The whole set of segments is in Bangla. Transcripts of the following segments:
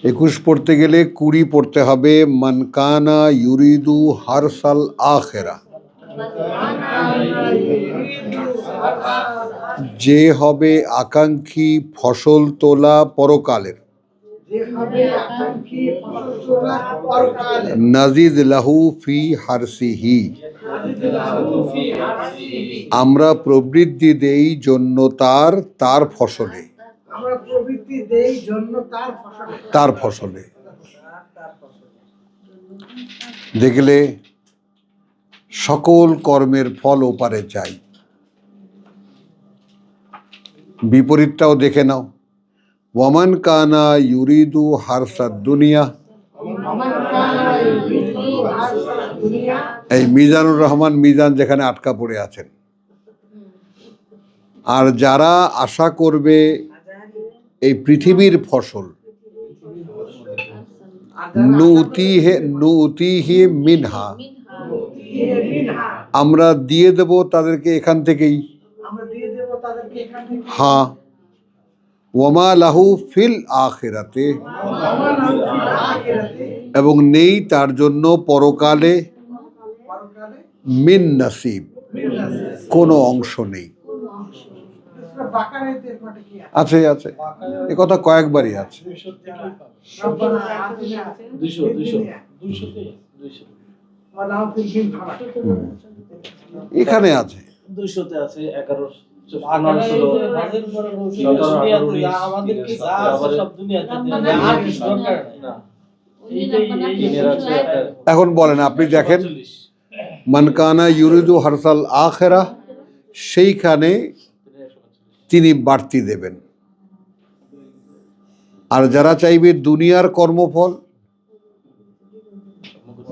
21 পড়তে গেলে 20 পড়তে হবে। মান কানা ইউরিদু হারসাল আখিরা, যে হবে আকাঙ্ক্ষী ফসল তোলা পরকালের। নাজিদ লাহু ফি হারসিহি, আমরা প্রবৃদ্ধি দেই জন্য তার ফসলে, তার ফসলে। দেখলে সকল কর্মের ফল ওপারে চাই। বিপরীতটাও দেখে নাও। ওয়ামান কানা ইউরিদু হারসাদ দুনিয়া, এই মিজানুর রহমান মিজান যেখানে আটকা পড়ে আছেন। আর যারা আশা করবে এই পৃথিবীর ফসল, নুতিহি মিনহা, আমরা দিয়ে দেব তাদেরকে এখান থেকেই। হ্যাঁ, ওয়ামা লাহু ফিল আখিরাতে, এবং নেই তার জন্য পরকালে মিন নাসিব, কোনো অংশ নেই। আছে আছে, এ কথা কয়েকবারই আছে। এখানে আছে 200-তে আছে 11 এখন বলেন, আপনি দেখেন মান কানা ইউরিদু হারসাল আখিরা, সেইখানে তিনি বাড়তি দেবেন। আর যারা চাইবে দুনিয়ার কর্মফল,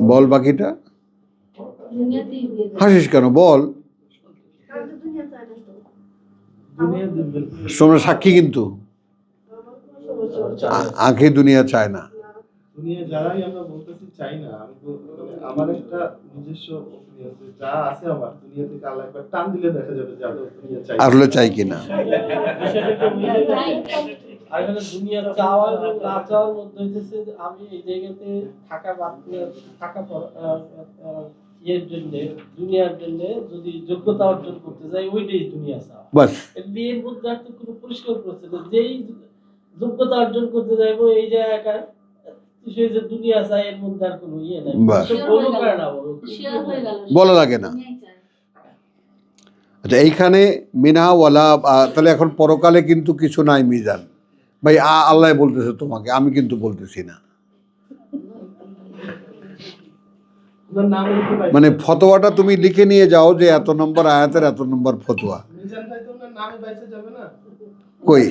বল বাকিটা। হাসিস কেন, বল। তোমরা সাক্ষী, কিন্তু আঁখে দুনিয়া চায় না। দুনিয়া যারাই আমরা বলতেছি চাই না, আমার একটা নিজস্ব opinion আছে, যা আছে আমার দুনিয়া থেকে আল্লাহ একবার টান দিলে দেখা যাবে যে আদৌ দুনিয়া চাই আসলে চাই কিনা। আর দুনিয়া চাওয়া এবং না চাওয়ার মধ্যে হইতেছে আমি এই জায়গাতে থাকা এর জন্য, দুনিয়ার জন্য যদি যোগ্যতা অর্জন করতে যাই, ওইটাই দুনিয়া চাওয়া। বাস, এর মধ্যে আর তো কোনো পরিষ্কার করছে না, যেই যোগ্যতা অর্জন করতে যাইবো এই জায়গায় সে যে দুনিয়া চাই, এর মধ্যে আর কোনো ইয়ে নাই। বলা লাগে না। আচ্ছা, এইখানে মিনা ওয়ালা, তাহলে এখন পরকালে কিন্তু কিছু নাই মিজান ভাই, আল্লাহ বলতেছে তোমাকে, আমি কিন্তু বলতেছি না। মানে ফতোয়াটা তুমি লিখে নিয়ে যাও যে এত নম্বর আয়াতের এত নম্বর ফতোয়া। কই,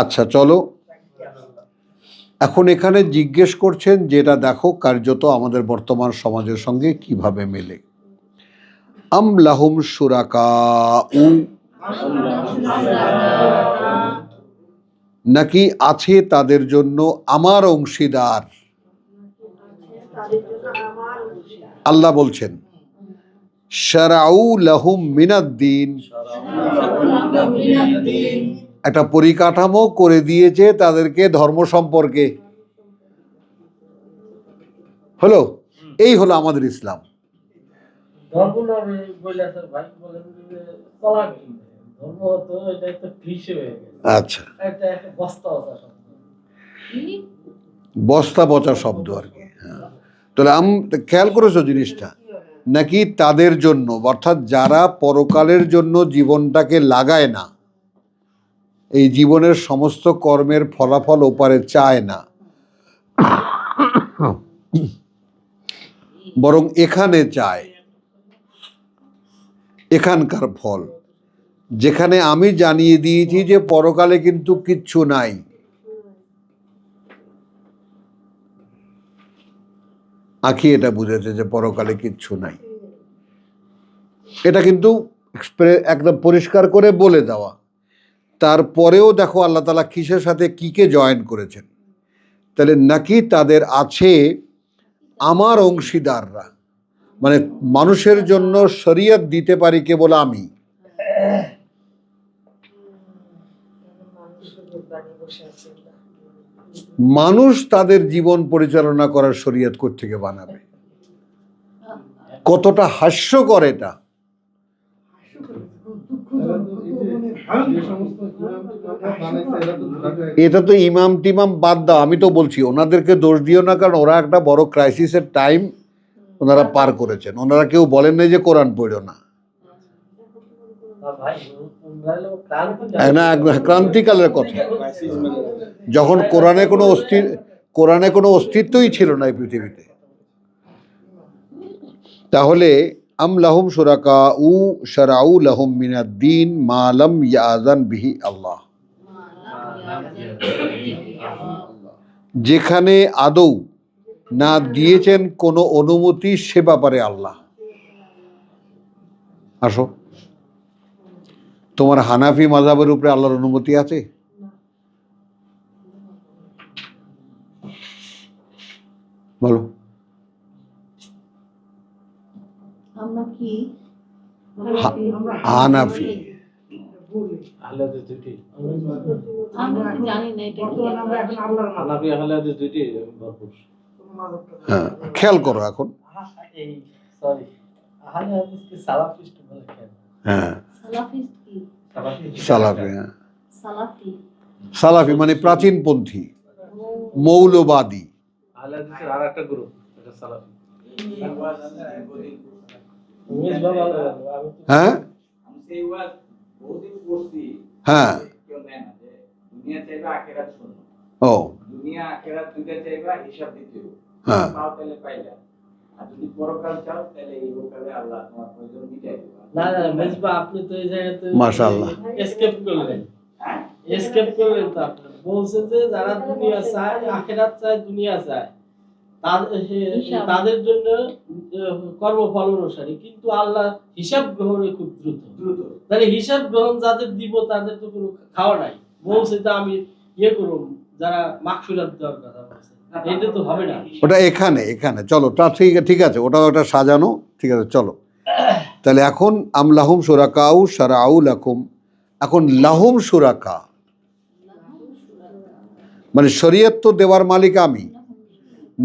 আচ্ছা চলো, এখন এখানে জিজ্ঞেস করছেন যেটা দেখো কার্যত আমাদের বর্তমান সমাজের সঙ্গে কিভাবে মেলে। আম লাহুম শুরাকাউ, নাকি আছে তাদের জন্য আমার অংশীদার। আল্লাহ বলছেন শারাউ লাহুম মিনাদ-দ্বীন, একটা পরিকাঠামো করে দিয়েছে তাদেরকে ধর্ম সম্পর্কে। হলো, এই হলো আমাদের ইসলাম। আচ্ছা, বস্তা পচা শব্দ আর কি। হ্যাঁ, তাহলে খেয়াল করেছো জিনিসটা, নাকি তাদের জন্য, অর্থাৎ যারা পরকালের জন্য জীবনটাকে লাগায় না, এই জীবনের সমস্ত কর্মের ফলাফল ওপারে চায় না, বরং এখানে চায়, এখানকার ফল। যেখানে আমি জানিয়ে দিয়েছি যে পরকালে কিন্তু কিচ্ছু নাই। আঁখি এটা বুঝেছে যে পরকালে কিচ্ছু নাই, এটা কিন্তু একদম পরিষ্কার করে বলে দেওয়া। তারপরেও দেখো আল্লাহ তাআলা কিসের সাথে কিকে জয়েন করেছেন। তাহলে নাকি তাদের আছে আমার অংশীদাররা, মানে মানুষের জন্য শরীয়ত দিতে পারি কেবল আমি, মানুষ তাদের জীবন পরিচালনা করার শরীয়ত কোত্থেকে বানাবে? কতটা হাস্যকর এটা! এরা তো এই যে সমস্ত ইমাম বানাইছে এরা তো ধরা খায়। এটা তো ইমাম টিমাম বাদ দাও, আমি তো বলছি ওনাদেরকে দোষ দিও না, কারণ ওরা একটা বড় ক্রাইসিসের টাইম ওনারা পার করেছেন। ওনারা কেউ বলেন নাই যে কোরআন পড়ো না। ভাই ওরা হলো ক্রান্তি না, ক্রান্তিকালের কথা, যখন কোরআনে কোনো অস্তিত্বই ছিল না এই পৃথিবীতে। তাহলে আম লাহুম শুরাকা উ শারাউ লাহুম মিনাদ-দীন মা লাম ইয়াযান বিহি আল্লাহ, যেখানে আদৌ না দিয়েছেন কোনো অনুমতি সে ব্যাপারে আল্লাহ। আসো, তোমার হানাফি মাযহাবের উপরে আল্লাহর অনুমতি আছে? বলো। আমরা কি হানাফি। আহলে হাদিস দুইটি, আমরা কি জানি না এটা কি হানাফি আহলে হাদিস দুইটি ভরপুর। হ্যাঁ, খেয়াল করো এখন। এই সরি আহলে হাদিসকে সালাফিস্ট বলে কেন? হ্যাঁ, সালাফিস্ট কি? সালাফি। হ্যাঁ, সালাফি সালাফি মানে প্রাচীনপন্থী, মৌলবাদী। আহলে হাদিসের আরেকটা গ্রুপ, এটা সালাফি। উমেশ বাবা আমি তো হ্যাঁ আমি সেই ওয়াজ বহুদিন পড়ছি। হ্যাঁ, কেউ নেয় না যে দুনিয়া চাইবা আখেরাত শূন্য। ও দুনিয়া আখেরাত দুইটা চাইবা, হিসাব দিতে হবে। হ্যাঁ, পাও তাহলে পাইলা, আর যদি পরকাল চাও তাহলে এই লোকালে আল্লাহ তোমার প্রয়োজন মিটাই দেবে। না না মেজবা আপনি তো এই জায়গাতে মাশাআল্লাহ। এসকেপ করলেন। হ্যাঁ, এসকেপ করলেন তো আপনি বলছেন যে যারা দুনিয়া চায় আখেরাত চায় দুনিয়া চায় তাদের জন্য কর্মফল অনুসারী, কিন্তু আল্লাহ হিসাব গ্রহণে খুব দ্রুত। দ্রুত। তাহলে হিসাব গ্রহণ যাদের দিব তাদের তো কোনো খাওয়া নাই, বলছে তো আমি ইয়ে করব যারা মাগফিরাত দেওয়ার কথা বলছে, এটা তো হবে না। ওটা এখানে চলো, তা ঠিক আছে, ওটা সাজানো, ঠিক আছে চলো। তাহলে এখন আম লাহুম শুরাকাউ শারাউ লাকুম, এখন লাহুম শুরাকা মানে শরীয়ত তো দেওয়ার মালিক আমি,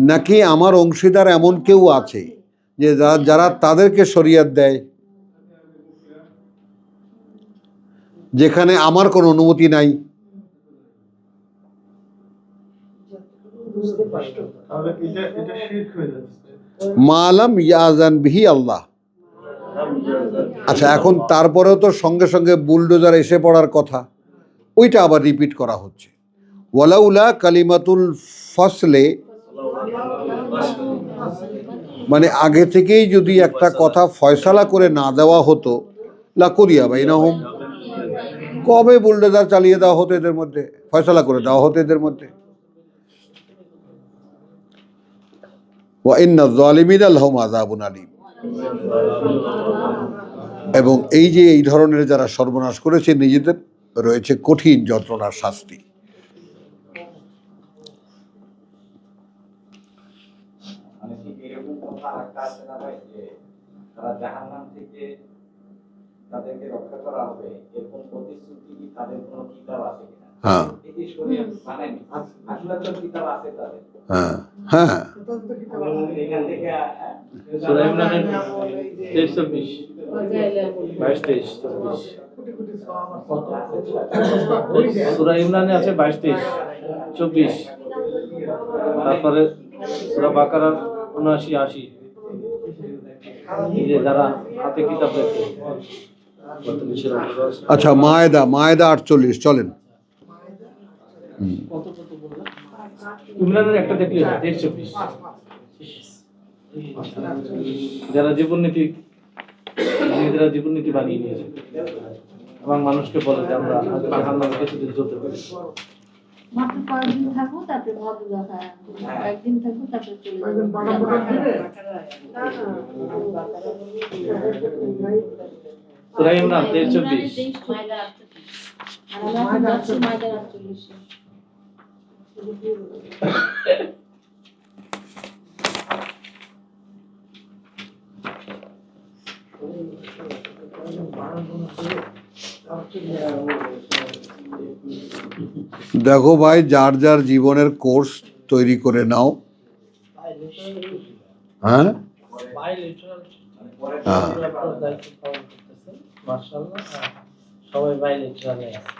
নাকি আমার অংশীদার এমন কেউ আছে যে যারা তাদেরকে শরীয়ত দেয়, যেখানে আমার কোনো অনুমতি নাই? তাহলে এটা শিরক হয়ে যাচ্ছে। মালাম ইয়াজান বিহি আল্লাহ। আচ্ছা, এখন তারপরেও তো সঙ্গে সঙ্গে বুলডোজার এসে পড়ার কথা, ওইটা আবার রিপিট করা হচ্ছে। ওয়ালাউলা কালিমাতুল ফসলে, মানে আগে থেকেই যদি একটা কথা ফয়সালা করে না দেওয়া হতো, লাকুদিয়া বাইনাহুম, কবে বুলডোজার চালিয়ে দেওয়া হতো এদের মধ্যে, ফয়সালা করে দেওয়া হতো এদের মধ্যে। ওয়া ইন্না যালিমিনা লাহুম আযাবুন আলীম, এবং এই যে এই ধরনের যারা সর্বনাশ করেছে নিজেদের, রয়েছে কঠিন যন্ত্রণার শাস্তি। মানে ঠিক এরকম কথা আরেকটা আছে না ভাই, যে তারা জাহান্নাম থেকে তাদেরকে রক্ষা করা হবে, এরকম প্রতিশ্রুতি কি তাদের কোনো কিতাব আছে কিনা? হ্যাঁ এই যে শরীয়ত বানায়নি, আসলে তো কিতাব আছে তাদের। হ্যাঁ হ্যাঁ, এখান থেকে সূরা ইমরানের 23-24, 22-23, 24। সূরা ইমরানে আছে 22-23, 24। তারপরে সূরা বাকারার 79-80, এই যে যারা হাতে কিতাব রেখে। আচ্ছা, মায়েদা 48, চলেন। কত কত বললাম? ইমরানের একটা দেখলে 23-24, যারা জীবননীতি নিজেরা জীবননীতি বানিয়ে নিয়েছে এবং মানুষকে বলে যে আমরা জাহান্নামে কিছুদিন চলতে পারি। মাত্র কয়েকদিন থাকবো, তারপরে ভাবো দেখা, কয়েকদিন থাকবো তারপরে চলে যাবো। সূরা ইমরান 23-24। মায়দা 48, আর আমরা এখন যাচ্ছি মায়দা 48। দেখো ভাই, যার যার জীবনের কোর্স তৈরি করে নাও। হ্যাঁ, বাইলেটারাল হ্যাঁ। দায়িত্ব পালন করতেছেন, মাশাআল্লাহ। সবাই বাইলেটারালে আছে।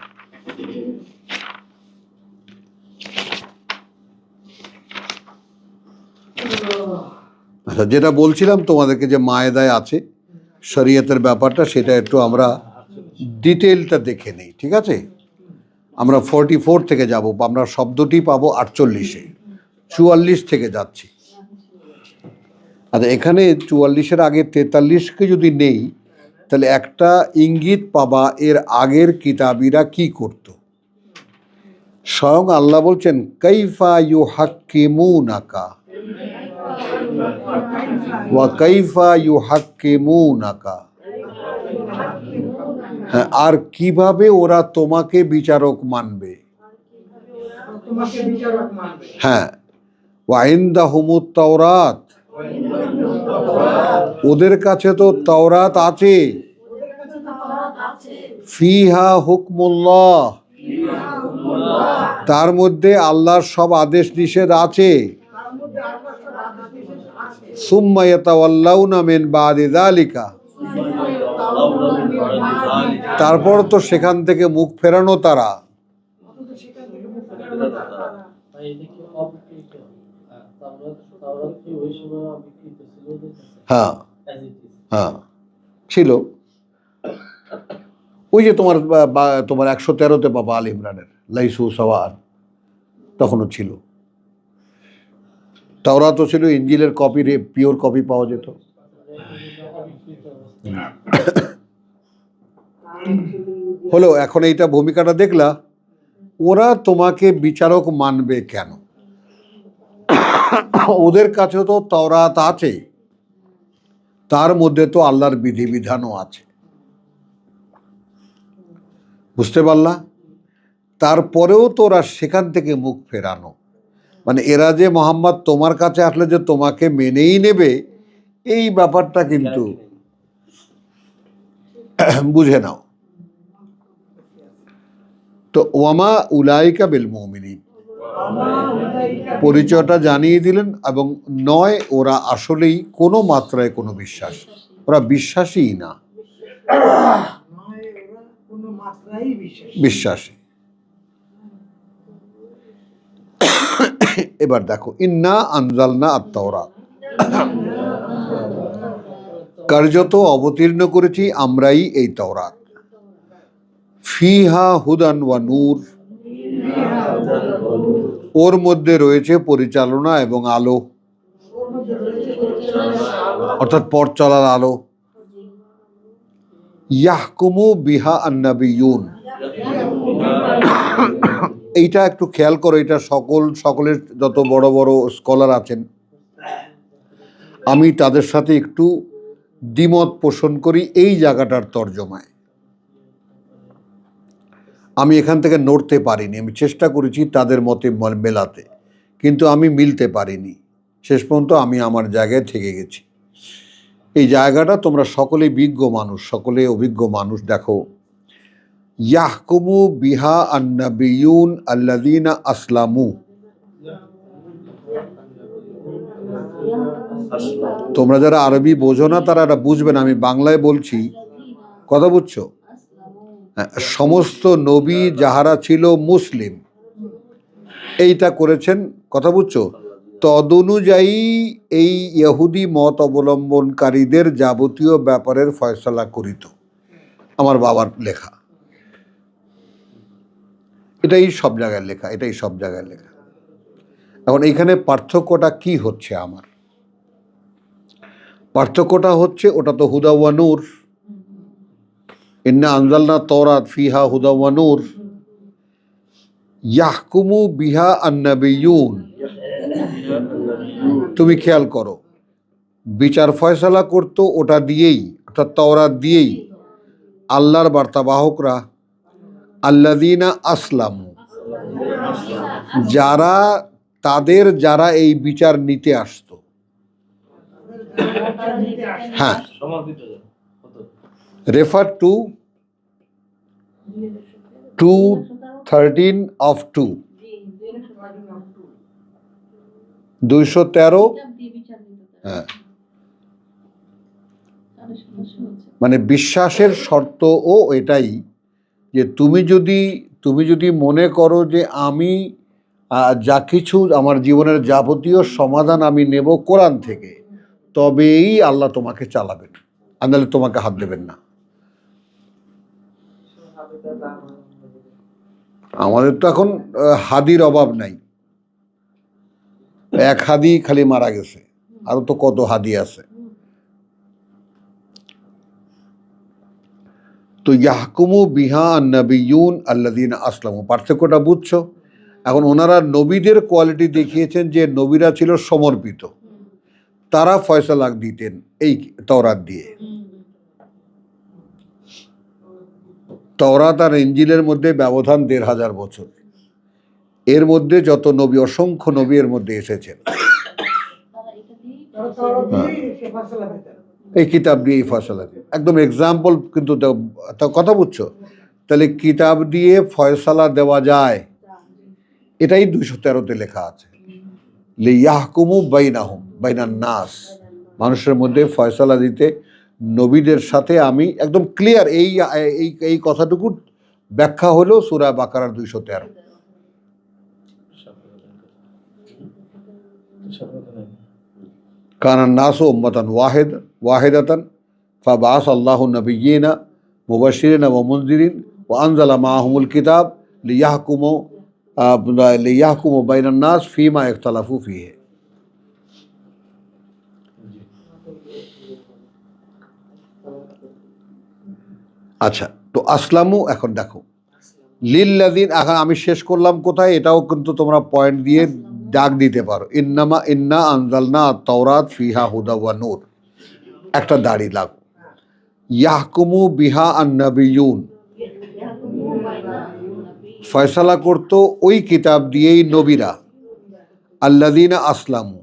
আচ্ছা, যেটা বলছিলাম তোমাদেরকে যে মায়েদায় আছে শরীয়তের ব্যাপারটা, সেটা একটু আমরা ডিটেলটা দেখে নিই, ঠিক আছে? আমরা 44 থেকে যাব, আমরা শব্দটি পাবো 48-এ, 44 থেকে যাচ্ছি। আচ্ছা, এখানে 44-এর আগে 43-কে যদি নেই, তাহলে একটা ইঙ্গিত পাবা এর আগের কিতাবীরা কি করত। স্বয়ং আল্লাহ বলছেন, কাইফা ইউহাক্কিমুনাকা ওয়া কাইফা ইউহাক্কিমুনাকা। হ্যাঁ, আর কিভাবে ওরা তোমাকে বিচারক মানবে। হ্যাঁ, ওয়া ইনদাহুমুত তাওরাত, ওদের কাছে তো তাওরাত আছে। ফিহা হুকমুল্লাহ, তার মধ্যে আল্লাহর সব আদেশ নিষেধ আছে। সুম্মা ইয়াতাওয়াল্লাউনা মিন বাদি যালিকা, তারপর তো সেখান থেকে মুখ ফেরানো তারা। ভাই এটা কি অবিকৃত? তাওরাত কি ওই সময় অবিকৃত ছিল ওদের কাছে? হ্যাঁ, As it is. হ্যাঁ, ছিল। ওই যে তোমার 113-তে পাবা আল ইমরানের লাইসু সাওয়ান, তখনও ছিল। তাওরাতও ছিল, ইনজিলের কপি, পিওর কপি পাওয়া যেত। অবিকৃত অবস্থা। হলো, এখন এইটা ভূমিকাটা দেখলা, ওরা তোমাকে বিচারক মানবে কেন? ওদের কাছে তো তাওরাত আছে, তার মধ্যে তো আল্লাহর বিধিবিধানও আছে, বুঝতে পারলা? তারপরেও তো ওরা সেখান থেকে মুখ ফেরানো, মানে এরা যে মোহাম্মদ তোমার কাছে আসলে যে তোমাকে মেনেই নেবে, এই ব্যাপারটা কিন্তু বুঝে নাও। তো ওয়ামা উলাইকা বিল মুমিনিন, পরিচয়টা জানিয়ে দিলেন, এবং নয় ওরা আসলেই কোনো মাত্রায় কোনো বিশ্বাস, ওরা বিশ্বাসী না, বিশ্বাসী। এবার দেখো, ইন্না আনজালনা আত-তাওরাত, কার্যত অবতীর্ণ করেছি আমরাই এই তাওরাত। ফিহা হুদান ওয়া নূর, ওর মধ্যে রয়েছে পরিচালনা এবং আলো, অর্থাৎ পথ চলার আলো। ইয়াহকুমু বিহা আন-নাবিয়্যুন, এইটা একটু খেয়াল করো, এটা সকলের যত বড় বড় স্কলার আছেন, আমি তাদের সাথে একটু দ্বিমত পোষণ করি এই জায়গাটার তর্জমায়। আমি এখান থেকে নড়তে পারিনি, আমি চেষ্টা করেছি তাদের মতে মেলাতে, কিন্তু আমি মিলতে পারিনি। শেষ পর্যন্ত আমি আমার জায়গায় থেকে গেছি। এই জায়গাটা তোমরা সকলেই বিজ্ঞ মানুষ, সকলে অভিজ্ঞ মানুষ। দেখো, ইয়াহকুমু বিহা আন-নাবিয়্যুন আল্লাযীনা আসলামু, তোমরা যারা আরবি বোঝো না তারা এটা বুঝবে না, আমি বাংলায় বলছি, কথা বুঝছো? সমস্ত নবী যাহারা ছিল মুসলিম, এইটা করেছেন, কথা বুঝছো? তদনুযায়ী এই ইহুদি মত অবলম্বনকারীদের যাবতীয় ব্যাপারের ফয়সালা করিত। আমার বাবার লেখা, এটাই সব জায়গায় লেখা, এটাই সব জায়গায় লেখা। এখন এইখানে পার্থক্যটা কি হচ্ছে? আমার পার্থক্যটা হচ্ছে, ওটা তো হুদা ওয়া নূর, ইন্না আনজালনা তাওরাত ফিহা হুদা ওয়া নূর। ইয়াহকুমু বিহা আন-নাবিয়্যুন, তুমি খেয়াল করো, বিচার ফয়সালা করতো ওটা দিয়েই, অর্থাৎ তাওরাত দিয়েই আল্লাহর বার্তাবাহকরা। আল্লাযীনা আসলামু, যারা এই বিচার নিতে আসতো। হ্যাঁ, হতো। Refer to 213 of 2, 213। হ্যাঁ, মানে বিশ্বাসের শর্তও এটাই যে তুমি যদি মনে করো যে আমি যা কিছু আমার জীবনের যাবতীয় সমাধান আমি নেব কোরআন থেকে, তবেই আল্লাহ তোমাকে চালাবেন, আর নাহলে তোমাকে হাত দেবেন না। আমাদের তো এখন হাদির অভাব নাই, এক হাদি খালি মারা গেছে, আরো তো কত হাদি আছে। তো ইয়াহকুমু বিহা নবিয়ুন আল্লাযীনা আসলামু, পার্থক্যটা বুঝছো? এখন ওনারা নবীদের কোয়ালিটি দেখিয়েছেন যে নবীরা ছিল সমর্পিত, তারা ফয়সালা দিতেন এই তাওরাত দিয়ে। তাওরাত আর ইনজিলের মধ্যে ব্যবধান ১৫০০ বছর, এর মধ্যে যত নবী, অসংখ্য নবী এর মধ্যে এসেছেন, এই কিতাব দিয়ে এই ফয়সালা দিয়ে একদম এক্সাম্পল। কিন্তু কথা বুঝছো? তাহলে কিতাব দিয়ে ফয়সালা দেওয়া যায়, এটাই ২১৩-তে লেখা আছে, লিয়াহকুমু বাইনাহুম বাইনান নাস, মানুষের মধ্যে ফয়সালা দিতে নবীদের সাথে আমি একদম ক্লিয়ার। এই কথাটুকু ব্যাখ্যা হলো সূরা বাকারার ২১৩। কানান নাসু উম্মাতান ওয়াহিদাতান ফাবাআস আল্লাহু নবিয়্যিনা মুবাশশিরিনা ওয়া মুনযিরিন ওয়া আনজালা মাআহুমুল কিতাব লিয়াহকুমু বাইনান নাস ফীমা ইখতালাফু ফীহি। আচ্ছা, তো আসলামু, এখন দেখো লিল্লাযিন, এখন আমি শেষ করলাম কোথায়, এটাও কিন্তু তোমরা পয়েন্ট দিয়ে দাগ দিতে পারো। ইন্না আনজালনা আত-তাওরাত ফিহা হুদা ওয়া নূর, একটা দাড়ি লাগো। ইয়াহকুমু বিহা আন-নাবিয়্যুন, ফয়সালা করতো ওই কিতাব দিয়েই নবীরা। আল্লাযীনা আসলামু,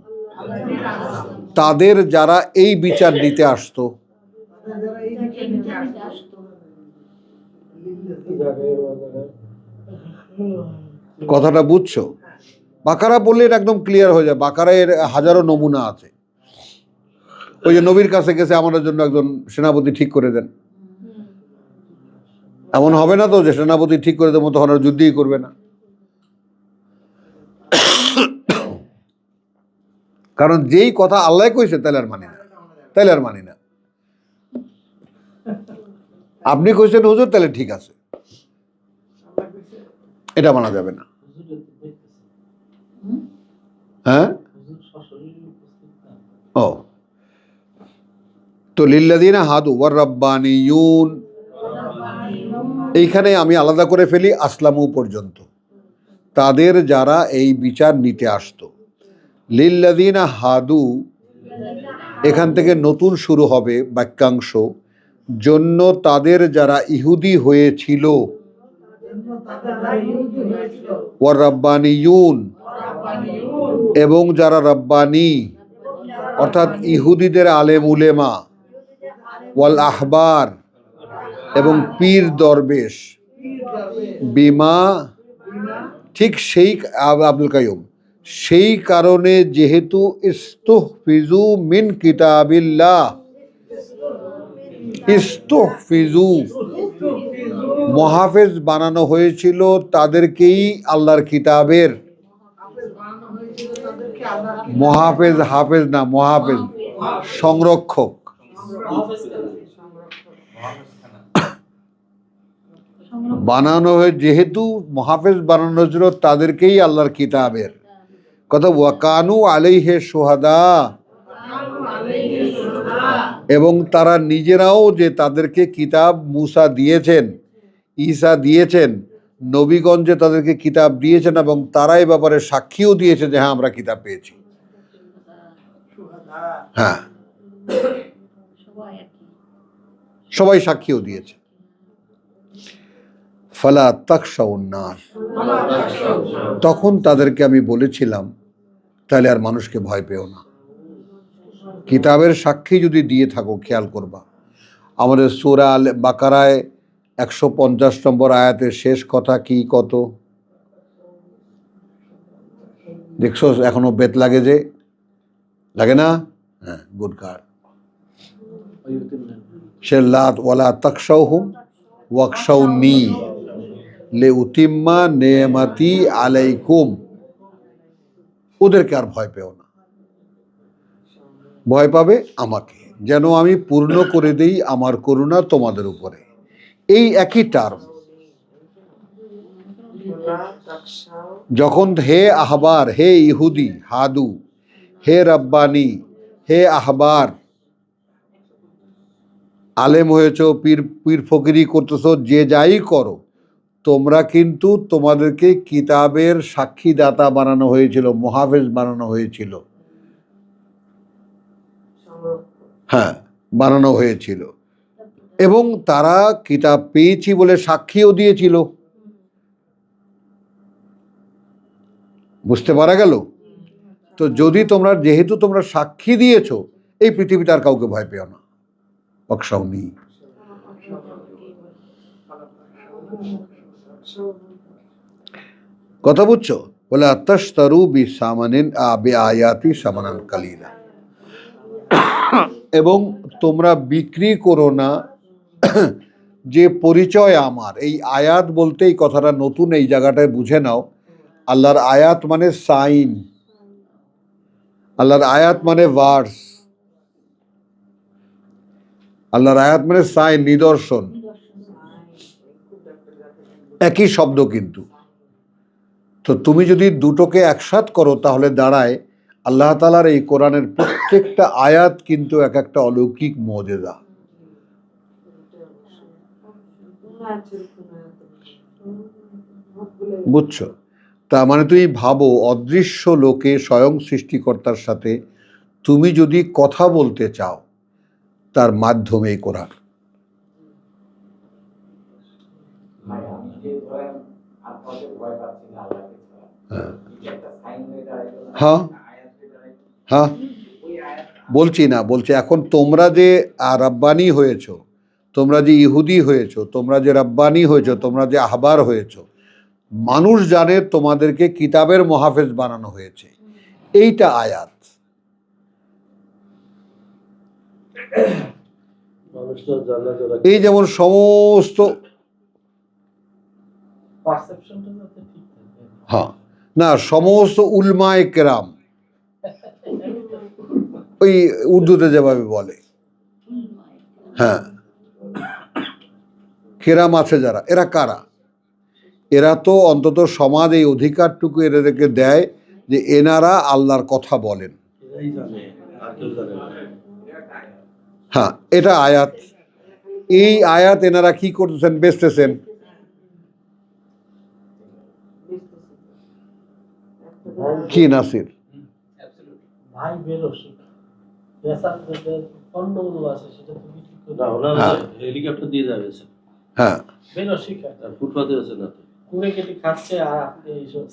তাদের যারা এই বিচার দিতে আসতো। কথাটা বুঝছো? বাকারা বললে এটা একদম ক্লিয়ার হয়ে যায়। বাকারা এর হাজারো নমুনা আছে। ওই যে নবীর কাছে গেছে, আমাদের জন্য একজন সেনাপতি ঠিক করে দেন, এমন হবে না তো যে সেনাপতি ঠিক করে দেবো তখন আর যুদ্ধই করবে না। কারণ যেই কথা আল্লাহ কইছে তাহলে আর মানি না, আপনি কইছেন হুজুর তাহলে ঠিক আছে, এটা মানা যাবে না। হ্যাঁ, ও তো লিল্লাযীনা হাদু ওয়ার রাব্বানিয়ুন, এইখানে আমি আলাদা করে ফেলি আসলামু পর্যন্ত, তাদের যারা এই বিচার নিতে আসতো। লিল্লাযীনা হাদু, এখান থেকে নতুন শুরু হবে বাক্যাংশ, জন্য তাদের যারা ইহুদি হয়েছিল। ওয়ার রাব্বানিয়ুন, এবং যারা রাব্বানি অর্থাৎ ইহুদিদের আলেম উলেমা, ওয়াল আহবার, এবং পীর দরবেশ, বিমা, ঠিক সেই আব্দুল কাইয়ুম, সেই কারণে যেহেতু ইস্তুহফিজু মিন কিতাবিল্লাহ, ইস্তুহফিজু মুহাফেজ বানানো হয়েছিল তাদেরকেই আল্লাহর কিতাবের। মুহাফেজ, হাফেজ না, মুহাফেজ সংরক্ষক। বানানো হয়ে যেহেতু মুহাফেজ বানানো হয়েছিল তাদেরকেই আল্লাহর কিতাবের কথা। ওয়াকানু আলাইহি শুহাদা, এবং তারা নিজেরাও যে তাদেরকে কিতাব মুসা দিয়েছেন, ঈসা দিয়েছেন, নবীগঞ্জে তাদেরকে কিতাব দিয়েছেন, এবং তারা এই ব্যাপারে সাক্ষীও দিয়েছে যে হ্যাঁ আমরা কিতাব পেয়েছি। হ্যাঁ, সবাই সাক্ষীও দিয়েছে। ফালা তাখশাউন নাস, তখন তাদেরকে আমি বলেছিলাম তাহলে আর মানুষকে ভয় পেও না। কিতাবের সাক্ষী যদি দিয়ে থাকো, খেয়াল করবা, আমাদের সূরা আল বাকারায় 150 নম্বর আয়াতের শেষ কথা কি কত দেখছো? এখনো বেত লাগে যে, লাগে না? হ্যাঁ, গুড গার্ড। সে লাত ওয়ালা তাকশাউহুম ওয়াকশাউনি লিউতিম্মা নেমাতি আলাইকুম। ওদেরকে আর ভয় পেও না, ভয় পাবে আমাকে, যেন আমি পূর্ণ করে দেই আমার করুণা তোমাদের উপরে। এই একই টার্ম। যখন হে আহবার, হে ইহুদি হাদু, হে রব্বানি, হে আহবার, আলেম হয়েছ, পীর পীর ফকিরি করতেছো, যে যাই করো, তোমরা কিন্তু তোমাদেরকে কিতাবের সাক্ষীদাতা বানানো হয়েছিল, মুহাফেজ বানানো হয়েছিল। হ্যাঁ, বানানো হয়েছিল। এবং তারা কিতাব পেয়েছি বলে সাক্ষীও দিয়েছিল। বুঝতে পারা গেল? তো যদি তোমরা, যেহেতু তোমরা সাক্ষী দিয়েছো, এই পৃথিবীতে আর কাউকে ভয় পেও না। অকশাউনি। কথা বুঝছো? বলে আত্মাশতারু বিসামানিন বিআয়াতি সামানান কালিলা। এবং তোমরা বিক্রি করো না যে পরিচয় আমার। এই আয়াত বলতে এই কথাটা নতুন, এই জায়গাটায় বুঝে নাও। আল্লাহর আয়াত মানে সাইন, আল্লাহর আয়াত মানে ভার্স, আল্লাহর আয়াত মানে সাইন, নিদর্শন, একই শব্দ কিন্তু। তো তুমি যদি দুটোকে একসাথ করো তাহলে দাঁড়ায় আল্লাহ তাআলার এই কোরআনের প্রত্যেকটা আয়াত কিন্তু এক একটা অলৌকিক মুজিজা। বুঝছো? তা মানে তুমি ভাবো, অদৃশ্য লোকে স্বয়ং সৃষ্টিকর্তার সাথে তুমি যদি কথা বলতে চাও, তার মাধ্যমে এই কোরআন। ভাই আমি যে ধরেন আর কাউকে ভয় পাচ্ছি না আল্লাহকে ছাড়া, হ্যাঁ এটা একটা সাইন হয়ে দাঁড়ায় না? হ্যাঁ আয়াত হয়ে দাঁড়ায়। হ্যাঁ, ওই আয়াত বলছি না, বলছি এখন তোমরা যে রাব্বানি হয়েছো, তোমরা যে ইহুদি হয়েছো, তোমরা যে রাব্বানি হয়েছো, তোমরা যে আহবার হয়েছো, মানুষ জানে তোমাদেরকে কিতাবের মুহাফেজ বানানো হয়েছে। এইটা আয়াত। এই যেমন সমস্ত, পারসেপশনটা যাতে ঠিক থাকে। হ্যাঁ, না, সমস্ত উলমায়ে কেরাম, ওই উর্দুতে যেভাবে বলে, হ্যাঁ, কেরাম আছে যারা, এরা কারা? এরা তো অন্তত সমাজ এই অধিকারটুকু এদেরকে দেয় যে এনারা আল্লাহর কথা বলেন। হ্যাঁ, এটা আয়াত। এই আয়াত এনারা কি করতেছেন? বেচতেছেন। কি নাসির? ভাই বেরোসি বেচার যে পণ্যগুলো আছে সেটা তো বিক্রি করে না, ওনারা হ্যাঁ। হেলিকপ্টার দিয়ে যাবে স্যার। হ্যাঁ, বেরোসি খায়, আর ফুটপাতে আছে না তো। কুড়ে কেটে খাচ্ছে আর আপনি এইসব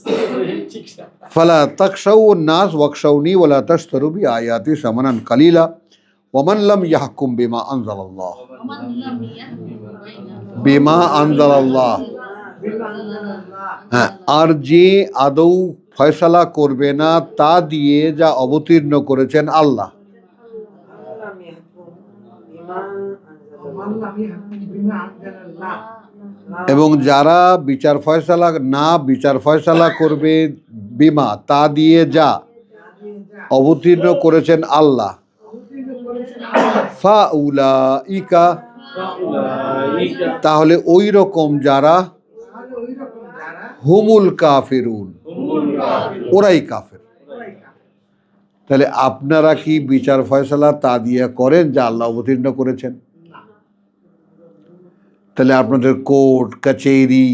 ঠিক না। ফালা তাকশাউ নাস ওয়াকশাউনি ওয়ালা তাশতারু বিআয়াতি সামানান কালিলা ওয়ামান লাম ইয়াহকুম বিমা আনজালাল্লাহ। বিমা আনজালাল্লাহ। হ্যাঁ, আর যে আদৌ ফয়সালা করবে না তা দিয়ে যা অবতীর্ণ করেছেন আল্লাহ। এবং যারা বিচার ফয়সালা করবে বিমা, তা দিয়ে যা অবতীর্ণ করেছেন আল্লাহ। ফাউলাইকা, তাহলে ওই রকম যারা, হুমুল কাফিরুন, ওরাই কাফের। তাহলে আপনারা কি বিচার ফয়সালা তা দিয়ে করেন যা আল্লাহ অবতীর্ণ করেছেন? তাহলে আপনাদের কোর্ট কাচেরি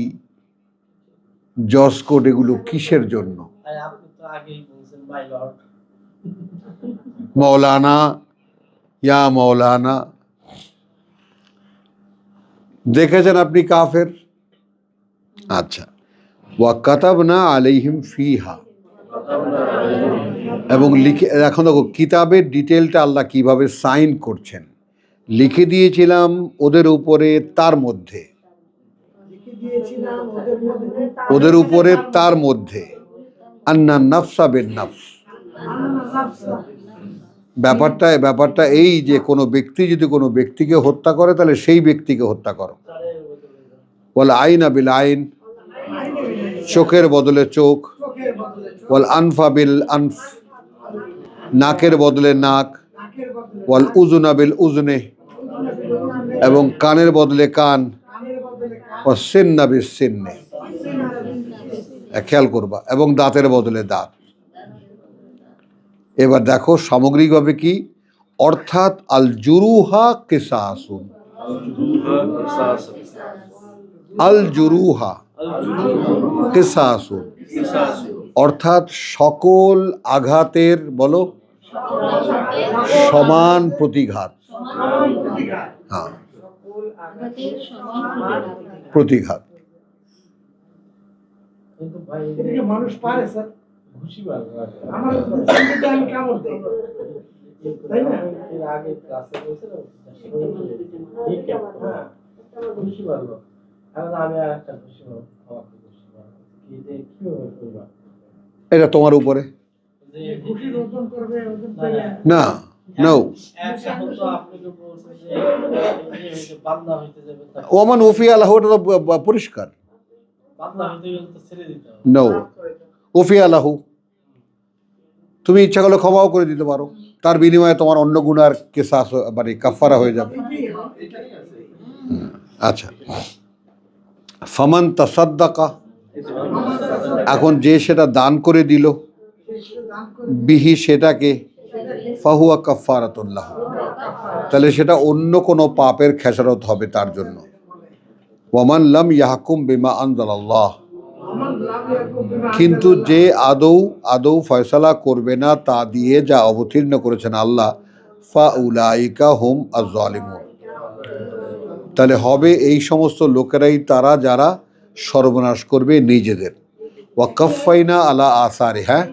জজ কোর্ট এগুলো কিসের জন্য? তাই আপনি তো আগেই বলছেন মাই লর্ড। মৌলানা, ইয়া মৌলানা, দেখেছেন আপনি কাফের? আচ্ছা, ওয়া কাতাবনা আলাইহিম ফিহা, এবং লিখে, এখন দেখো কিতাবের ডিটেলটা আল্লাহ কিভাবে সাইন করছেন, লিখে দিয়েছিলাম ওদের উপরে তার মধ্যে, ওদের উপরে তার মধ্যে আন্না নাফসা বিন নাফস। ব্যাপারটা এই যে কোনো ব্যক্তি যদি কোনো ব্যক্তিকে হত্যা করে তাহলে সেই ব্যক্তিকে হত্যা করো। ওয়াল আইনা বিল আইন, চোখের বদলে চোখ। ওয়াল আনফা বিল আনফ, নাকের বদলে নাক। ওয়াল উজুনা বিল উজনে, এবং কানের বদলে কান। ও সিন্না বিল সিন্নে, খেয়াল করবা, এবং দাঁতের বদলে দাঁত। এবার দেখো সামগ্রিকভাবে কি অর্থাৎ আল জুরুহা কিসাসুন, আল জুরুহা কিসাসুন অর্থাৎ সকল আঘাতের বলো সমান প্রতিঘাত। হ্যাঁ, প্রতিঘাত। কিন্তু ভাই এদিকে মানুষ পারে স্যার, ঘুষি মারবে আমার চিন্তাতে আমি কামড় দেই, তাই না? এর আগে ক্লাসে বলছিলাম হ্যাঁ ঘুষি মারলো, এখন আমি আর একটা ঘুষি মারবো, আমাকে ঘুষি মারবো কি যে কিভাবে করবা? এটা তোমার উপরে যে ঘুষির ওজন করবে, ওজন না, করে না। নো, এখন তো আপনাকে বলছে যে এই যে বান্দা হইতে যাবে তা ওমান ওফি আলাহ, ওটা তো পরিষ্কার। বান্দা হইতে গেলে তো ছেড়ে দিতে হবে। নো, ওফি আলাহু, তুমি ইচ্ছা করলে ক্ষমাও করে দিতে পারো, তার বিনিময়ে তোমার অন্য গুনার কেসাস মানে কাফারা হয়ে যাবে। আচ্ছা, ফামান তাসাদ্দাকা, এখন যে সেটা দান করে দিল, বিহি সেটাকে, ফাহুয়া কাফারাতুল্লাহ, তাহলে সেটা অন্য কোনো পাপের খেসারত হবে তার জন্য। ওয়ামান লাম ইয়াহকুম বিমা আনজালাল্লাহ, কিন্তু যে আদৌ ফয়সালা করবে না তা দিয়ে যা অবতীর্ণ করেছেন আল্লাহ, ফাউলাইকা হুম আয-যালিমুন, তাহলে হবে এই সমস্ত লোকেরাই তারা যারা সর্বনাশ করবে নিজেদের। ওয়া কাফাইনা আলা আসারি, হ্যাঁ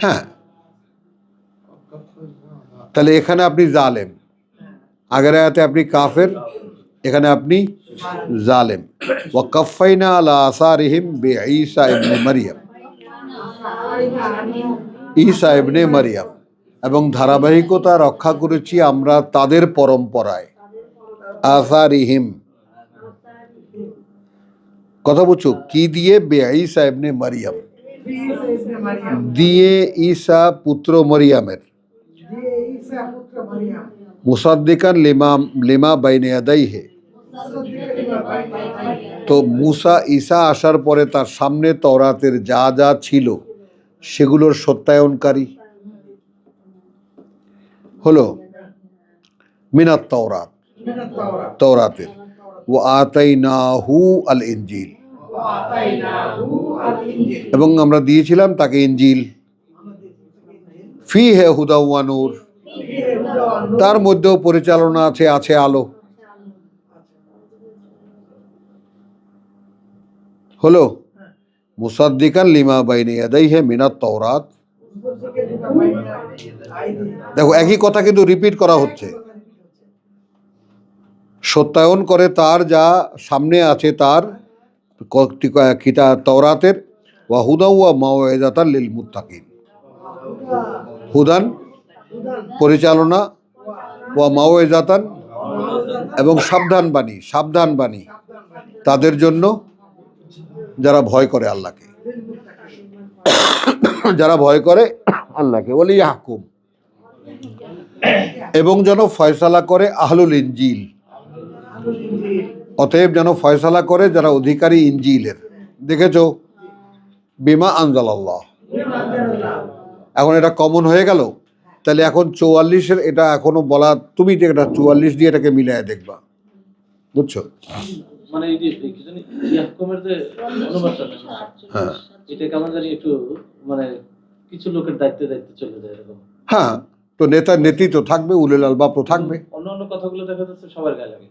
হ্যাঁ, তাহলে এখানে আপনি জালেম, আগের আয়াতে আপনি কাফের, এখানে আপনি জালেম। ওয়া কাফাইনা আলা আসারিহিম বিঈসা ইবনে মারিয়াম, ঈসা ইবনে মারিয়াম, এবং ধারাবাহিকতা রক্ষা করেছি আমরা তাদের পরম্পরায়। আসারিহিম কথা বুঝছো কি দিয়ে? বিঈসা ইবনে মারিয়াম দিয়ে, ঈসা পুত্র মরিয়ামের। মুসাদ্দিকান লিমা বাইনে ইয়াদাইহি, তো মুসা ঈসা আসার পরে তার সামনে তওরাতের যা যা ছিল সেগুলোর সত্যায়নকারী হলো মিনাত তাওরাত, তওরাতের। ওয়া আতাইনাহু আল ইনজিল, এবং আমরা দিয়েছিলাম তাকে ইনজিল। ফিহি হুদা ওয়া নূর, তার মধ্যেও পরিচালনা আছে আলো। হলো মুসাদ্দিকান লিমা বাইনে ইয়াদাইহি মিনাত তাওরাত। দেখো একই কথা কিন্তু রিপিট করা হচ্ছে, সত্যায়ন করে তার যা সামনে আছে তার কিতাব তাওরাতের। ওয়া হুদা ওয়া মাউইযাতাল লিল মুত্তাকিন, হুদান পরিচালনা, ওয়া মাউইযাতান এবং সাবধান বাণী তাদের জন্য যারা ভয় করে আল্লাহকে, যারা ভয় করে আল্লাহকে। ওয়ালি ইয়াহকুম, এবং যেন ফয়সালা করে আহলুল ইনজিল, অতএব যেন ফয়সালা করে যারা অধিকারী ইনজিলের। দেখেছো বিমা আনজালাল্লাহ, এখন এটা কমন হয়ে গেল। তাহলে এখন 44-এর এটা এখনো বলা, তুমি এটা 44 দিয়ে এটাকে মিলায় দেখবা, বুঝছো? মানে এই যে কি জানি ইয়াহকুমের যে অনুবাদটা, হ্যাঁ এটা কেমন জানি একটু মানে কিছু লোকের দায়িত্বে চলে যায় এরকম। হ্যাঁ, তো নেতৃত্ব থাকবে, উলুল আলবাব তো থাকবে। অন্য কথাগুলো দেখা যাচ্ছে সবার গায়ে লাগে।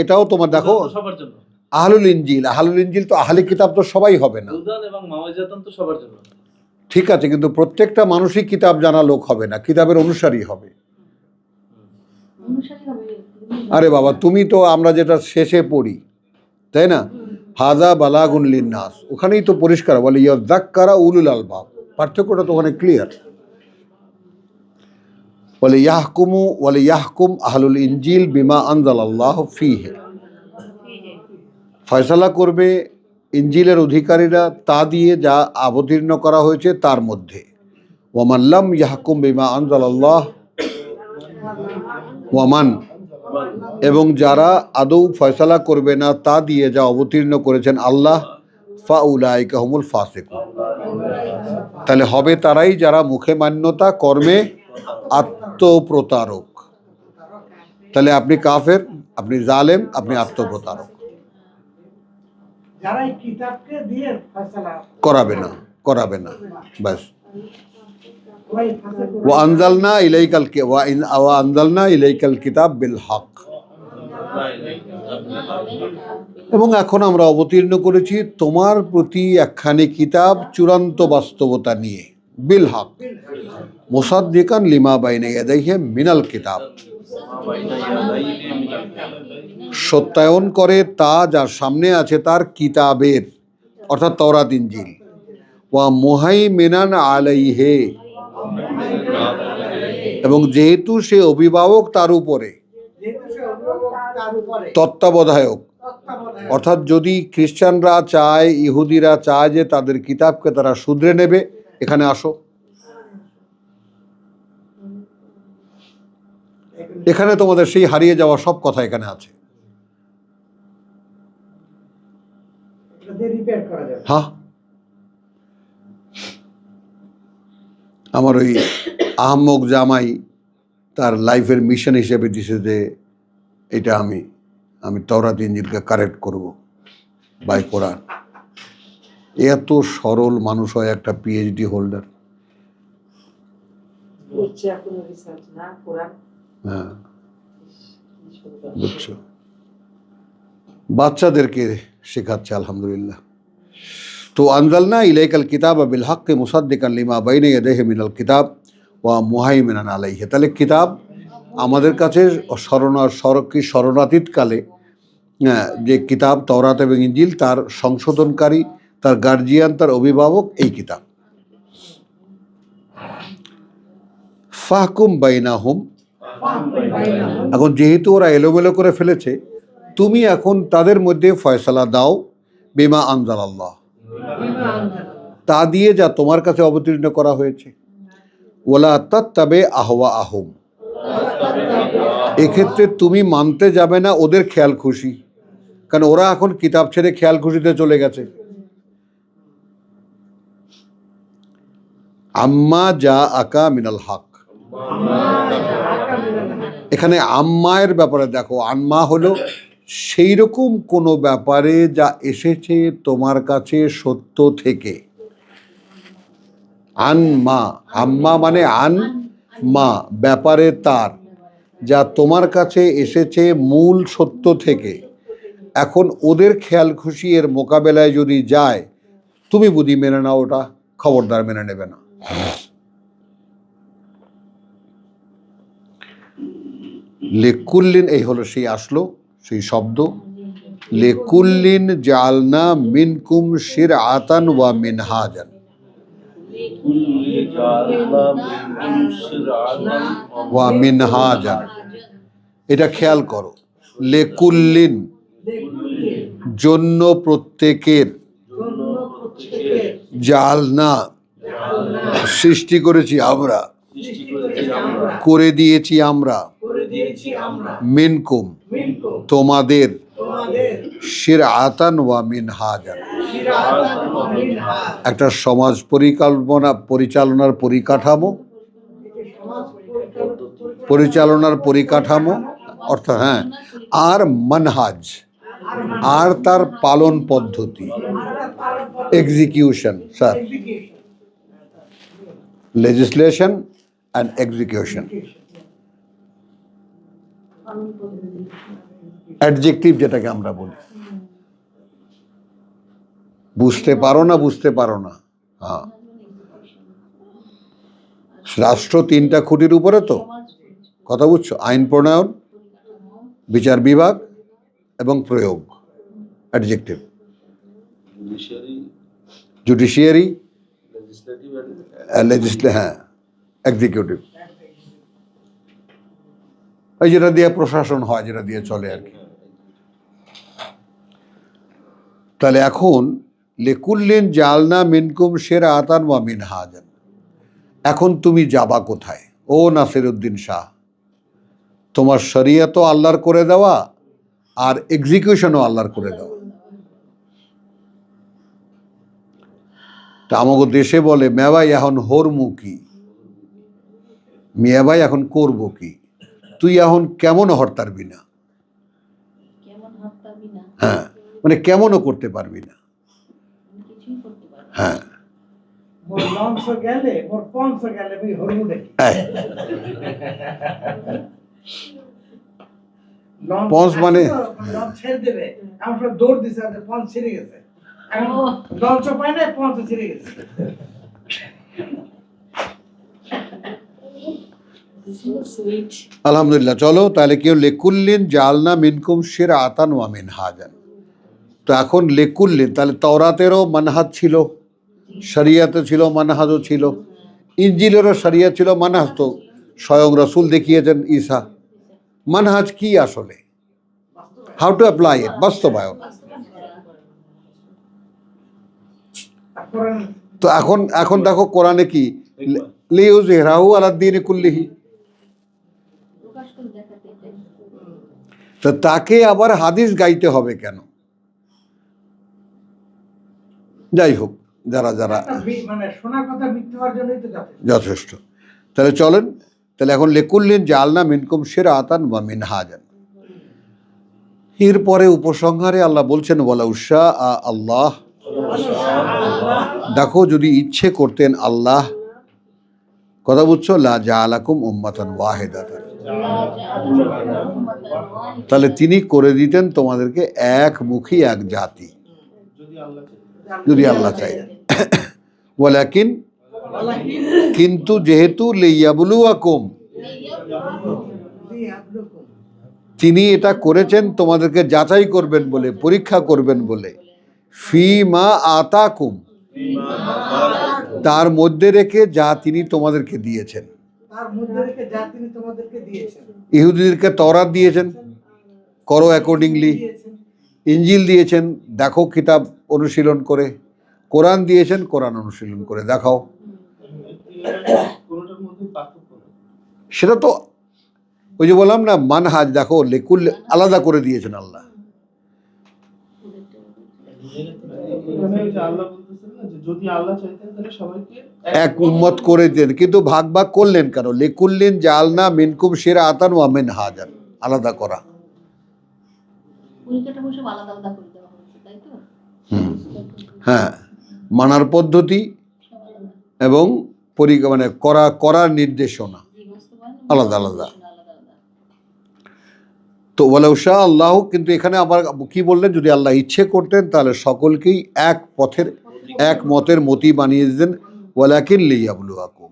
এটাও তোমার দেখো সবার জন্য আহলুল ইনজিল তো আহলে কিতাব তো সবাই হবে না। হুদান এবং মাওইযাতান তো সবার জন্য। ঠিক আছে, কিন্তু প্রত্যেকটা মানুষই কিতাব জানা লোক হবে না, কিতাবের অনুসারী হবে। অনুসারী হবে। আরে বাবা, তুমি তো আমরা যেটা শেষে পড়ি, তাই না, হাজা বালাগুন লিন্নাস, ওখানেই তো পরিষ্কার বলে ইয়াযাক্কারা উলুল আলবাব, পার্থক্যটা তো ওখানে ক্লিয়ার। বলে ইয়াহকুম আহলুল ইনজিল বিমা আনজালাল্লাহু ফীহি, ফয়সালা করবে ইনজিলের অধিকারীরা তা দিয়ে যা অবতীর্ণ করা হয়েছে তার মধ্যে। ওয়ামান লাম ইয়াহকুম বিমা আনজালাল্লাহ ওয়ামান, এবং যারা আদৌ ফয়সালা করবে না তা দিয়ে যা অবতীর্ণ করেছেন আল্লাহ, ফাউলাইকা হুমুল ফাসিকুন, তাহলে হবে তারাই যারা মুখে মান্যতা কর্মে আত্মপ্রতারক। তাহলে আপনি কাফের, আপনি জালেম, আপনি আত্মপ্রতারক। যারা এই কিতাবকে দিয়ে ফয়সালা করাবে না ব্যাস। ওই ফাঁসে করে ওয়া আনজালনা ইলাইকাল কিতাব বিল হক, এবং এখন আমরা অবতীর্ণ করেছি তোমার প্রতি একখানি কিতাব চূড়ান্ত বাস্তবতা নিয়ে, বিল হক মুসাদ্দিকান লিমা বাইনা ইয়াদাইহি মিনাল কিতাব, সত্যায়ন করে তা যার সামনে আছে তার কিতাবের, অর্থাৎ তাওরাত ইনজিল। ওয়া মুহাইমিনান আলাইহি, এবং যেহেতু সে অভিভাবক তার উপরে, যেহেতু সে অভিভাবক তার উপরে তত্ত্বাবধায়ক, তত্ত্বাবধায়ক। অর্থাৎ যদি খ্রিস্টানরা চায়, ইহুদিরা চায় যে তাদের কিতাবকে তারা শুধরে নেবে, এখানে আসো, এখানে তোমাদের সেই হারিয়ে যাওয়া সব কথা এখানে আছে। এটা দিয়ে রিপেয়ার করা যাবে। হ্যাঁ, আমার ওই আহম্মক জামাই তার লাইফের মিশন হিসেবে দিছে যে এটা আমি তাওরাত ইনজিলকে কারেক্ট করব বাই কোরআন। এত সরল মানুষ হয় একটা পিএইচডি হোল্ডার। হচ্ছে এখন রিসার্চ না কোরআন। হ্যাঁ, বুঝছো, বাচ্চাদেরকে শেখাচ্ছে আলহামদুলিল্লাহ। তো আনজালনা ইলাইকাল কিতাব বিল হক্কি মুসাদ্দিকান লিমা বাইনা ইয়াদাইহি মিনাল কিতাব ওয়া মুহাইমিনান আলাইহি, তাহলে কিতাব আমাদের কাছে শরণাতীতকালে যে কিতাব তাওরাত এবং ইনজিল, তার সংশোধনকারী, তার গার্জিয়ান, তার অভিভাবক এই কিতাব। ফাহকুম বাইনাহুম, এখন যেহেতু ওরা এলোমেলো করে ফেলেছে, তুমি এখন তাদের মধ্যে ফয়সালা দাও, বিমা আনজালাল্লাহ, তা দিয়ে যা তোমার কাছে অবতীর্ণ করা হয়েছে। ওয়ালা তাত্তাবে আহওয়া আহুম, এক্ষেত্রে তুমি মানতে যাবে না ওদের খেয়াল খুশি, কারণ ওরা এখন কিতাব ছেড়ে খেয়াল খুশিতে চলে গেছে। আম্মা যা আকা মিনাল হক, এখানে আম্মায়ের ব্যাপারে দেখো, আম্মা হলো সেই রকম কোনো ব্যাপারে যা এসেছে তোমার কাছে সত্য থেকে। আনমা, আম্মা মানে আন মা, ব্যাপারে তার, যা তোমার কাছে এসেছে মূল সত্য থেকে। এখন ওদের খেয়াল খুশি এর মোকাবেলায় যদি যায়, তুমি বুঝি মেনে নাও, ওটা খবরদার মেনে নেবে না। লেকুল্লিন, এই হলো সেই আসলো সেই শব্দ, লেকুল্লিন জালনা মিনকুম শিরআতান ওয়া মিনহাজান, ওয়া মিনহাজান, এটা খেয়াল করো। লেকুল্লিন, জন্য প্রত্যেকের, জালনা, সৃষ্টি করেছি আমরা, করে দিয়েছি আমরা, মিনকুম, তোমাদের, শিরআতান ওয়া মিনহাজান, একটা সমাজ পরিচালনার পরিকাঠামো, অর্থাৎ হ্যাঁ, আর মানহাজ, আর তার পালন পদ্ধতি, execution, sir, legislation and execution, adjective যেটাকে আমরা বলি। বুঝতে পারো না, হ্যাঁ, রাষ্ট্র তিনটা খুঁটির উপরে তো, কথা বুঝছো? আইন প্রণয়ন, বিচার বিভাগ এবং প্রয়োগ, অ্যাডজেক্টিভ। জুডিশিয়ারি, হ্যাঁ, এক্সিকিউটিভ, এই যেটা দিয়ে প্রশাসন হয়, যেটা দিয়ে চলে আর কি। তাহলে এখন লিকুল্লিন জালনা মিনকুম শিরআতান ওয়া মিনহাজান, এখন তুমি যাবা কোথায় ও নাসিরউদ্দিন শাহ? তোমার শরিয়তও আল্লাহর করে দেওয়া আর এক্সিকিউশনও আল্লাহর করে দেওয়া। তা আমাকে দেশে বলে মেয়াবাই এখন হরমু কি, মিয়াবাই এখন করবো কি, তুই এখন কেমন হরতারবি না? কেমন হাত পাবি না, হ্যাঁ, মানে কেমনও করতে পারবি না। কিছুই করতে পারবি না। হ্যাঁ, মোর লঞ্চ গেলে মোর পঞ্চ গেলে ভাই হরমু দেখি এই, লঞ্চ পঞ্চ মানে? লঞ্চ ছেড়ে দেবে, আমার সব দৌড় দিছে আর পঞ্চ ছিঁড়ে গেছে, এখন লঞ্চ পায় না, পঞ্চ ছিঁড়ে গেছে। So sweet. আলহামদুলিল্লাহ। চলো তাহলে কেউ লেকুল্লিন জালনা মিনকুম শিরআতান ওয়া মিনহাজান। তো এখন লেকুল্লিন, তাহলে তাওরাতেরও মানহাজ ছিল, শরিয়াতে ছিল, মানহাজও ছিল, ইনজিলেরও শরিয়াত ছিল, মানহাজ তো স্বয়ং রসুল দেখিয়েছেন ঈসা। মানহাজ কি আসলে? হাউ টু অ্যাপ্লাই ইট, বাস্তবায়ন। তারপরে তো এখন দেখো কোরআনে কি, লিইউযহিরাহু আলাদ-দীনি কুল্লিহি, প্রকাশ করে দেখাতে এটাই। তো তাকে আবার হাদিস গাইতে হবে কেন? যাই হোক, যারা যারা একটা মানে শোনা কথা মিথ্যে হওয়ার জন্যই তো যথেষ্ট। যথেষ্ট। তাহলে চলেন, তাহলে এখন লিকুল্লিন জালনা মিনকুম শিরআতান ওয়া মিনহাজান। এরপরে উপসংহারে আল্লাহ বলছেন ওয়ালাউ শাআ আল্লাহ, দেখো যদি ইচ্ছে করতেন আল্লাহ, কথা বুঝছো, লা জাআলাকুম উম্মাতান ওয়াহিদাতান, তাহলে তিনি করে দিতেন তোমাদেরকে একমুখী এক জাতি, যদি আল্লাহ চায়। যদি আল্লাহ চাইতেন। ওয়ালাকিন, কিন্তু যেহেতু লিয়াবলুয়াকুম, তিনি এটা করেছেন তোমাদেরকে যাচাই করবেন বলে, পরীক্ষা করবেন বলে। ফিমা আতাকুম, তার মধ্যে রেখে যা তিনি তোমাদেরকে দিয়েছেন। তার মধ্যে রেখে যা তিনি তোমাদেরকে দিয়েছেন, ইহুদিদেরকে তওরাত দিয়েছেন, করো অ্যাকর্ডিংলি। ইনজিল দিয়েছেন, দেখো কিতাব অনুশীলন করে। কোরআন দিয়েছেন, কোরআন অনুশীলন করে দেখাও। কোনোটার মধ্যে পার্থক্য নেই। সেটা তো ওই যে বললাম না, মানহাজ দেখো লেকুল আলাদা করে দিয়েছেন আল্লাহ। এখানে ওই যে আল্লাহ বলতেছেন না, যে যদি আল্লাহ চাইতেন তাহলে সবাইকে এক উম্মত করে দেন, কিন্তু ভাগ ভাগ করলেন কেন? লিকুল্লিন জালনা মিনকুম শিরআতান ওয়া মিনহাজান, আলাদা করা। পরীক্ষাটা বসে আলাদা আলাদা করে দেওয়া হচ্ছে, তাই তো? হ্যাঁ, মানার পদ্ধতি সব আলাদা। এবং মানে করার নির্দেশনা জি, বাস্তবায়ন আলাদা আলাদা। আলাদা আলাদা। তো ওয়ালাউ শাআ আল্লাহ, কিন্তু এখানে আবার কি বললেন? যদি আল্লাহ ইচ্ছে করতেন তাহলে সকলকেই এক পথের, এক মতের মতি বানিয়ে দিতেন। ওয়ালাকিন লিয়াবলুয়াকুম,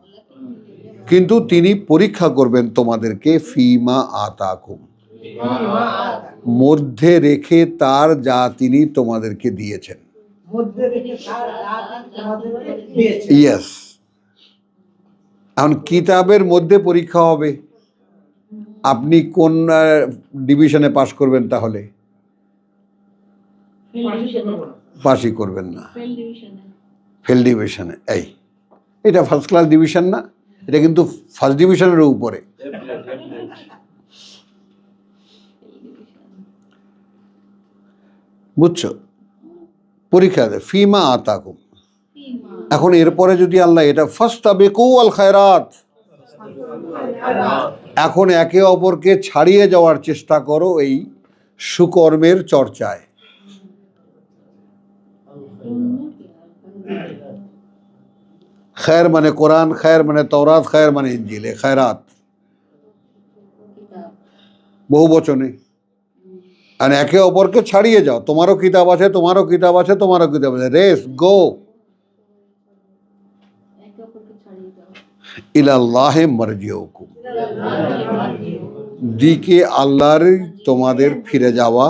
কিন্তু তিনি পরীক্ষা করবেন তোমাদেরকে। ফিমা আতাকুম, মধ্যে রেখে তার যা তিনি তোমাদেরকে দিয়েছেন। মধ্যে রেখে তার যা তিনি তোমাদেরকে দিয়েছেন। ইয়েস, এখন কিতাবের মধ্যে পরীক্ষা হবে। আপনি কোন ডিভিশনে পাশ করবেন? তাহলে ফেল ডিভিশনে, পাশই করবেন না, ফেল ডিভিশনে। ফেল ডিভিশনে। এটা ফার্স্ট ক্লাস ডিভিশন না, এটা কিন্তু ফার্স্ট ডিভিশনের উপরে। বুঝছো? পরীক্ষা দেয় ফিমা আতাকুম। এখন এরপরে যদি আল্লাহ এটা ফাস্তাবিকু আল খায়রাত, এখন একে অপরকে ছাড়িয়ে যাওয়ার চেষ্টা করো এই সুকর্মের চর্চায়। খায়ের মানে কোরআন, খায়ের মানে তাওরাত, খায়ের মানে ইনজিল, খায়রাত বহু বচনে। আর একে অপরকে ছাড়িয়ে যাও, তোমারও কিতাব আছে, তোমারও কিতাব আছে, তোমারও কিতাব আছে, রেস গো একে অপরকে ছাড়িয়ে যাও। ইলাল্লাহি মারজিউকুম, দিকে আল্লাহর তোমাদের ফিরে যাওয়া,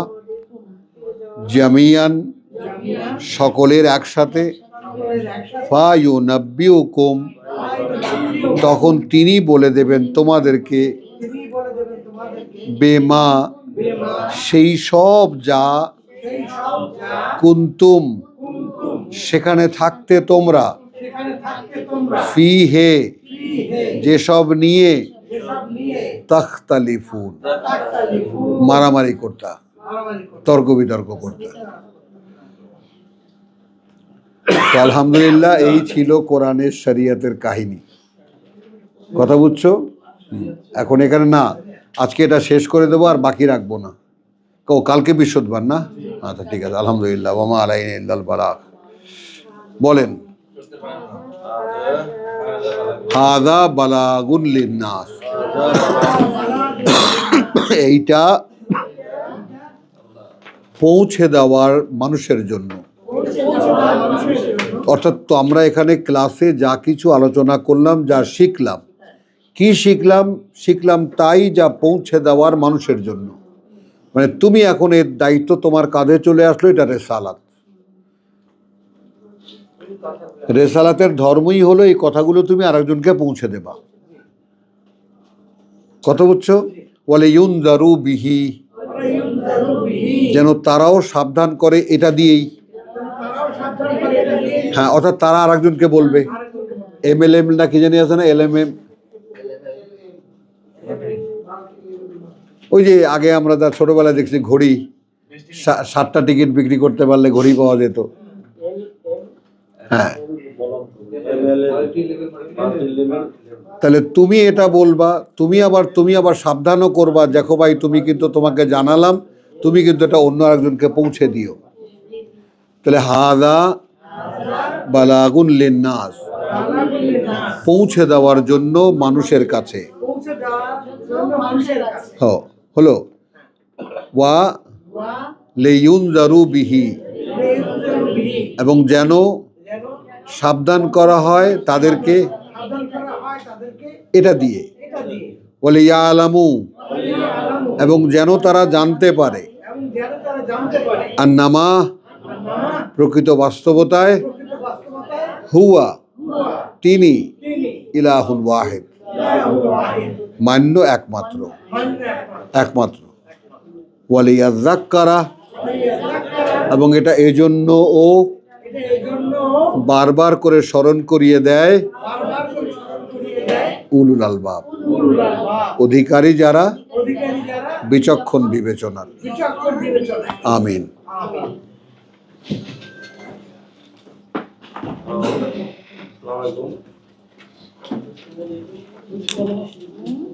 জামিয়ান সকলের একসাথে, ফায়ুনাব্বিউকুম তখন তিনি বলে দেবেন তোমাদেরকে, তিনি বলে দেবেন তোমাদেরকে বেমা বেমা সেই সব যা সেই সব যা কুন্তুম কুনতুম সেখানে থাকতে তোমরা, সেখানে থাকতে তোমরা ফিহে ফিহে যেসব নিয়ে যেসব নিয়ে তাখতালিফুন তাখতালিফুন মারামারি করতা, মারামারি করতে। তর্ক বিতর্ক করতা। তো আলহামদুলিল্লাহ এই ছিল কোরআনের শরিয়তের কাহিনী। কথা বুঝছো? এখন এখানে না, আজকে এটা শেষ করে দেবো আর বাকি রাখবো না। কালকে বৃহস্পতিবার না? আচ্ছা ঠিক আছে, আলহামদুলিল্লাহ। ওমা আলাইনা ইল্লাল বালাগ। বলেন হাদা বালাগুন লিন্নাস, এইটা পৌঁছে দেওয়ার মানুষের জন্য। অর্থাৎ তো আমরা এখানে ক্লাসে যা কিছু আলোচনা করলাম, যা শিখলাম, কি শিখলাম? শিখলাম তাই যা পৌঁছে দেওয়ার মানুষের জন্য। মানে তুমি এখন এর দায়িত্ব তোমার কাঁধে চলে আসলো, এটা রেসালাত। রেসালাতের ধর্মই হলো এই কথাগুলো তুমি আরেকজনকে পৌঁছে দেবা। কথা বুঝছো? বলে ইউনজারু বিহি, যেন তারাও সাবধান করে এটা দিয়েই। হ্যাঁ, অর্থাৎ তারা আরেকজনকে বলবে। MLM না কি জানি আছে না, LMM, ওই যে আগে আমরা তার ছোটবেলায় দেখছি ঘড়ি, 7টা টিকিট বিক্রি করতে পারলে ঘড়ি পাওয়া যেত। হ্যাঁ, তাহলে তুমি এটা বলবা, তুমি আবার সাবধানও করবা, দেখো ভাই তুমি কিন্তু, তোমাকে জানালাম, তুমি কিন্তু এটা অন্য আরেকজনকে পৌঁছে দিও। তাহলে হাদা বালাগুন লিন্নাস, পৌঁছে দেওয়ার জন্য মানুষের কাছে। পৌঁছে দেওয়ার জন্য মানুষের কাছে। হলো ওয়া লিইউনজারু বিহি, এবং যেন যেন সাবধান করা হয় তাদেরকে সাবধান করা হয় তাদেরকে এটা দিয়ে। এটা দিয়ে। বলে ইয়ালামু, এবং যেন তারা জানতে পারে, এবং যেন তারা জানতে পারে আন্নামা প্রকৃত বাস্তবতায়, প্রকৃত বাস্তবতায় হুয়া তিনি, তিনি ইলাহুল ওয়াহিদ ইলাহুল ওয়াহিদ, মান্য একমাত্র, মান্য একমাত্র। ওয়ালিয়াযাক্কারা, এবং এটা এজন্য ও এটা এই জন্য বারবার করে স্মরণ করিয়ে দেয় বারবার করে স্মরণ করিয়ে দেয় উলুল আলবাব, উলুল আলবাব, অধিকারী যারা, অধিকারী যারা বিচক্ষণ বিবেচনার। বিচক্ষণ বিবেচনায়। আমিন। আমিন। আসসালামু আলাইকুম।